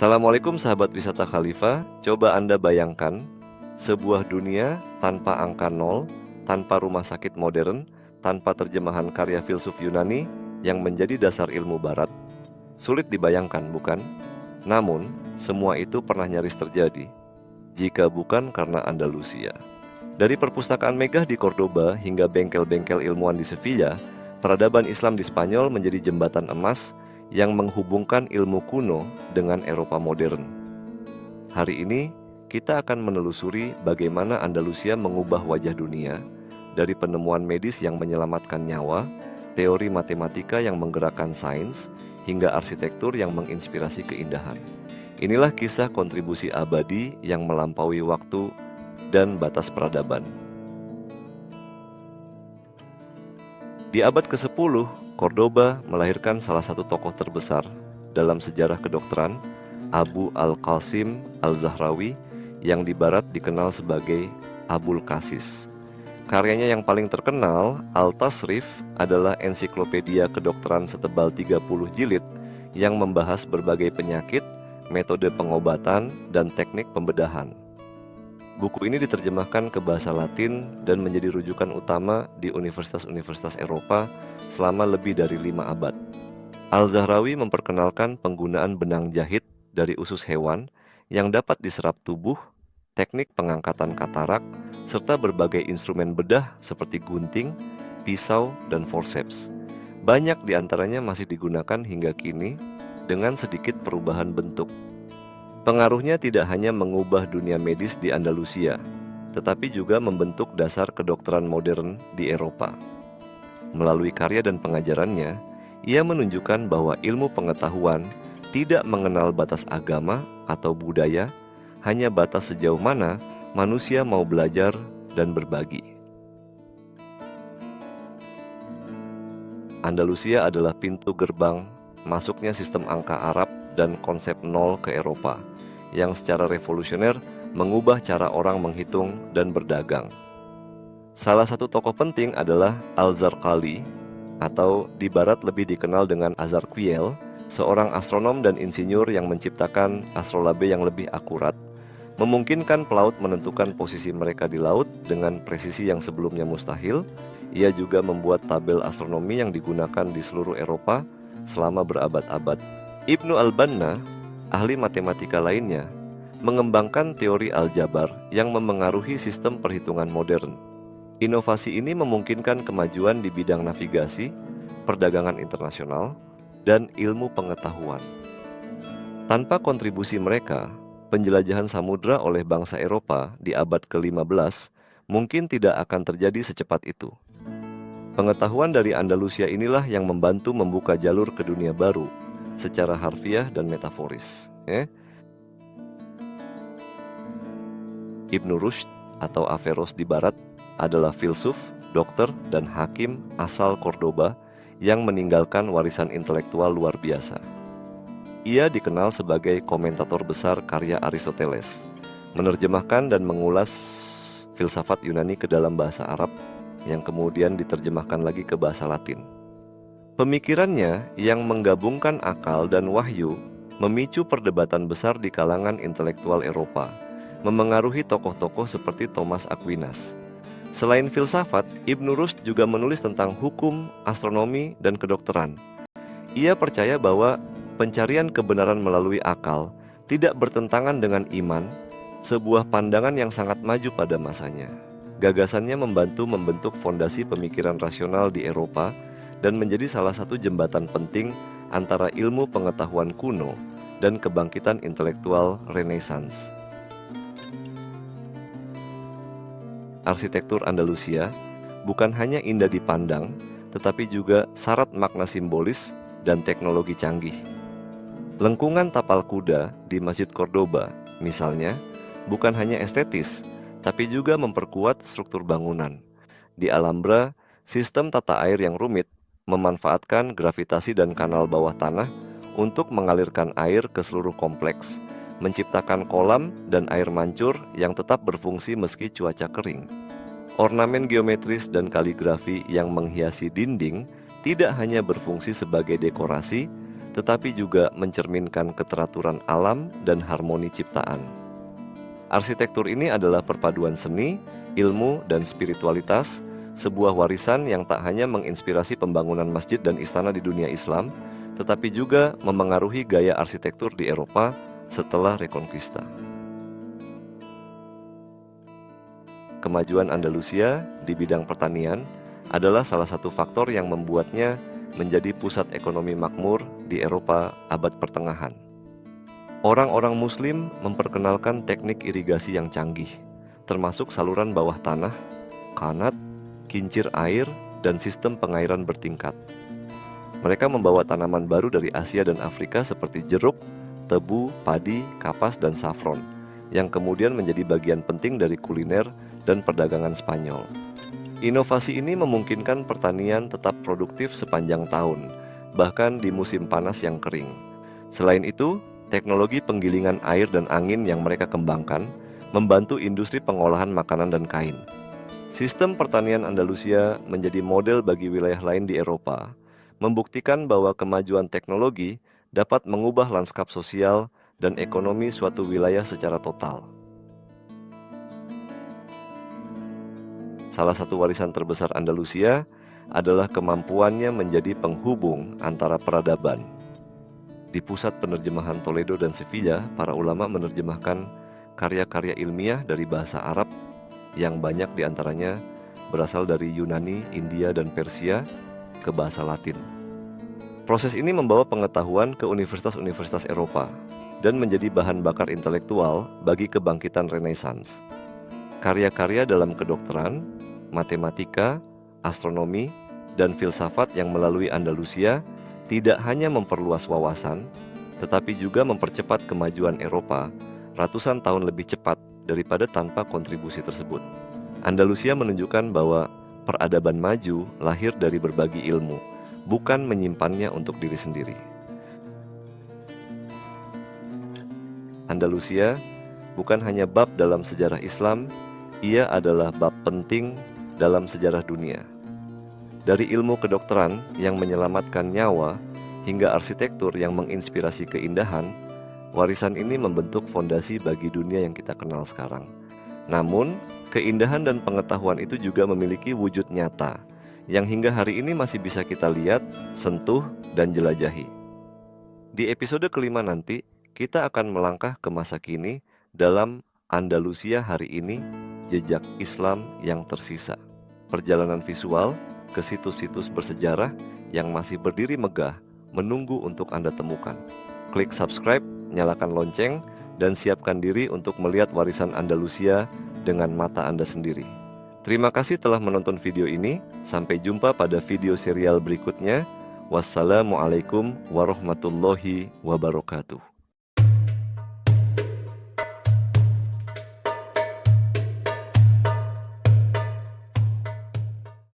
Assalamualaikum sahabat wisata Khalifah. Coba Anda bayangkan sebuah dunia tanpa angka nol, tanpa rumah sakit modern, tanpa terjemahan karya filsuf Yunani yang menjadi dasar ilmu barat. Sulit dibayangkan, bukan? Namun, semua itu pernah nyaris terjadi, jika bukan karena Andalusia. Dari perpustakaan megah di Cordoba hingga bengkel-bengkel ilmuwan di Sevilla, peradaban Islam di Spanyol menjadi jembatan emas yang menghubungkan ilmu kuno dengan Eropa modern. Hari ini, kita akan menelusuri bagaimana Andalusia mengubah wajah dunia, dari penemuan medis yang menyelamatkan nyawa, teori matematika yang menggerakkan sains, hingga arsitektur yang menginspirasi keindahan. Inilah kisah kontribusi abadi yang melampaui waktu dan batas peradaban. Di abad ke-10, Cordoba melahirkan salah satu tokoh terbesar dalam sejarah kedokteran, Abu al-Qasim al-Zahrawi, yang di barat dikenal sebagai Abul Qasis. Karyanya yang paling terkenal, Al-Tasrif, adalah ensiklopedia kedokteran setebal 30 jilid yang membahas berbagai penyakit, metode pengobatan, dan teknik pembedahan. Buku ini diterjemahkan ke bahasa Latin dan menjadi rujukan utama di universitas-universitas Eropa selama lebih dari 5 abad. Al-Zahrawi memperkenalkan penggunaan benang jahit dari usus hewan yang dapat diserap tubuh, teknik pengangkatan katarak, serta berbagai instrumen bedah seperti gunting, pisau, dan forceps. Banyak di antaranya masih digunakan hingga kini dengan sedikit perubahan bentuk. Pengaruhnya tidak hanya mengubah dunia medis di Andalusia, tetapi juga membentuk dasar kedokteran modern di Eropa. Melalui karya dan pengajarannya, ia menunjukkan bahwa ilmu pengetahuan tidak mengenal batas agama atau budaya, hanya batas sejauh mana manusia mau belajar dan berbagi. Andalusia adalah pintu gerbang masuknya sistem angka Arab dan konsep nol ke Eropa, yang secara revolusioner mengubah cara orang menghitung dan berdagang. Salah satu tokoh penting adalah Al-Zarqali, atau di barat lebih dikenal dengan Azarquiel, seorang astronom dan insinyur yang menciptakan astrolabe yang lebih akurat, memungkinkan pelaut menentukan posisi mereka di laut dengan presisi yang sebelumnya mustahil. Ia juga membuat tabel astronomi yang digunakan di seluruh Eropa selama berabad-abad. Ibnu al-Banna, ahli matematika lainnya, mengembangkan teori aljabar yang memengaruhi sistem perhitungan modern. Inovasi ini memungkinkan kemajuan di bidang navigasi, perdagangan internasional, dan ilmu pengetahuan. Tanpa kontribusi mereka, penjelajahan samudra oleh bangsa Eropa di abad ke-15 mungkin tidak akan terjadi secepat itu. Pengetahuan dari Andalusia inilah yang membantu membuka jalur ke dunia baru secara harfiah dan metaforis. Ibnu Rushd atau Averroes di barat adalah filsuf, dokter, dan hakim asal Cordoba yang meninggalkan warisan intelektual luar biasa. Ia dikenal sebagai komentator besar karya Aristoteles, menerjemahkan dan mengulas filsafat Yunani ke dalam bahasa Arab yang kemudian diterjemahkan lagi ke bahasa Latin. Pemikirannya yang menggabungkan akal dan wahyu memicu perdebatan besar di kalangan intelektual Eropa, memengaruhi tokoh-tokoh seperti Thomas Aquinas. Selain filsafat, Ibnu Rushd juga menulis tentang hukum, astronomi, dan kedokteran. Ia percaya bahwa pencarian kebenaran melalui akal tidak bertentangan dengan iman, sebuah pandangan yang sangat maju pada masanya. Gagasannya membantu membentuk fondasi pemikiran rasional di Eropa dan menjadi salah satu jembatan penting antara ilmu pengetahuan kuno dan kebangkitan intelektual Renaissance. Arsitektur Andalusia bukan hanya indah dipandang, tetapi juga syarat makna simbolis dan teknologi canggih. Lengkungan tapal kuda di Masjid Cordoba, misalnya, bukan hanya estetis, tapi juga memperkuat struktur bangunan. Di Alhambra, sistem tata air yang rumit memanfaatkan gravitasi dan kanal bawah tanah untuk mengalirkan air ke seluruh kompleks, menciptakan kolam dan air mancur yang tetap berfungsi meski cuaca kering. Ornamen geometris dan kaligrafi yang menghiasi dinding tidak hanya berfungsi sebagai dekorasi, tetapi juga mencerminkan keteraturan alam dan harmoni ciptaan. Arsitektur ini adalah perpaduan seni, ilmu, dan spiritualitas, sebuah warisan yang tak hanya menginspirasi pembangunan masjid dan istana di dunia Islam, tetapi juga memengaruhi gaya arsitektur di Eropa setelah Reconquista. Kemajuan Andalusia di bidang pertanian adalah salah satu faktor yang membuatnya menjadi pusat ekonomi makmur di Eropa abad pertengahan. Orang-orang Muslim memperkenalkan teknik irigasi yang canggih, termasuk saluran bawah tanah, kanat, kincir air, dan sistem pengairan bertingkat. Mereka membawa tanaman baru dari Asia dan Afrika seperti jeruk, tebu, padi, kapas, dan saffron, yang kemudian menjadi bagian penting dari kuliner dan perdagangan Spanyol. Inovasi ini memungkinkan pertanian tetap produktif sepanjang tahun, bahkan di musim panas yang kering. Selain itu, teknologi penggilingan air dan angin yang mereka kembangkan membantu industri pengolahan makanan dan kain. Sistem pertanian Andalusia menjadi model bagi wilayah lain di Eropa, membuktikan bahwa kemajuan teknologi dapat mengubah lanskap sosial dan ekonomi suatu wilayah secara total. Salah satu warisan terbesar Andalusia adalah kemampuannya menjadi penghubung antara peradaban. Di pusat penerjemahan Toledo dan Sevilla, para ulama menerjemahkan karya-karya ilmiah dari bahasa Arab yang banyak diantaranya berasal dari Yunani, India, dan Persia ke bahasa Latin. Proses ini membawa pengetahuan ke universitas-universitas Eropa dan menjadi bahan bakar intelektual bagi kebangkitan Renaissance. Karya-karya dalam kedokteran, matematika, astronomi, dan filsafat yang melalui Andalusia tidak hanya memperluas wawasan, tetapi juga mempercepat kemajuan Eropa ratusan tahun lebih cepat daripada tanpa kontribusi tersebut. Andalusia menunjukkan bahwa peradaban maju lahir dari berbagi ilmu, bukan menyimpannya untuk diri sendiri. Andalusia bukan hanya bab dalam sejarah Islam, ia adalah bab penting dalam sejarah dunia. Dari ilmu kedokteran yang menyelamatkan nyawa hingga arsitektur yang menginspirasi keindahan, warisan ini membentuk fondasi bagi dunia yang kita kenal sekarang. Namun, keindahan dan pengetahuan itu juga memiliki wujud nyata yang hingga hari ini masih bisa kita lihat, sentuh, dan jelajahi. Di episode kelima nanti, kita akan melangkah ke masa kini dalam Andalusia hari ini, jejak Islam yang tersisa. Perjalanan visual ke situs-situs bersejarah yang masih berdiri megah menunggu untuk Anda temukan. Klik subscribe, nyalakan lonceng, dan siapkan diri untuk melihat warisan Andalusia dengan mata Anda sendiri. Terima kasih telah menonton video ini. Sampai jumpa pada video serial berikutnya. Wassalamualaikum warahmatullahi wabarakatuh.